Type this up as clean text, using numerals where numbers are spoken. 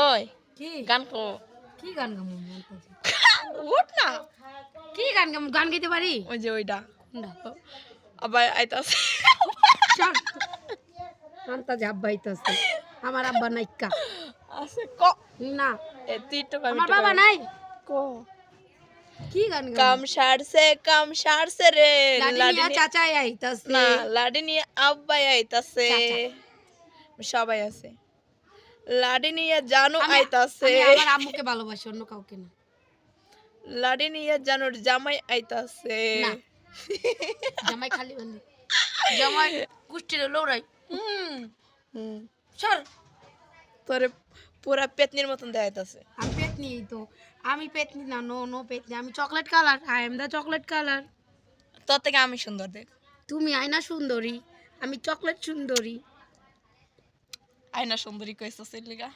ওই কি গান কো কি গান গামু উঠ না কি গান গামু গান গাইতে পারি ওই যে ওইটা কোনটা আবার আইতাছে শান্তা যে আব্বা আইতাছে আমার আব্বা নাইকা আছে ক না এ তুই তো আমার বাবা নাই কো কি গান গামু কাম সারছে রে লাডিনিয়া চাচা আইতাছে না লাডিনি আব্বাই আইতাছে চাচা। সবাই আছে লাডিনিয়া জানু আইতাছে আমি আমার আম্মুকে ভালোবাসি অন্য কাউকে না লাডিনিয়া জানুর জামাই আইতাছে না জামাই খালি বলি জামাই কুষ্টির লড়াই হুম হুম সর তোরে পুরা পেতনির মতন দেখাইতাছে আমি পেতনি তো আমি পেতনি না নো নো পেতনি আমি chocolate colour I am the chocolate colour তোর থেকে আমি সুন্দর দেখ তুমি আয়না সুন্দরী আমি চকলেট সুন্দরী আয়না সুন্দরী কইছস এর লিগা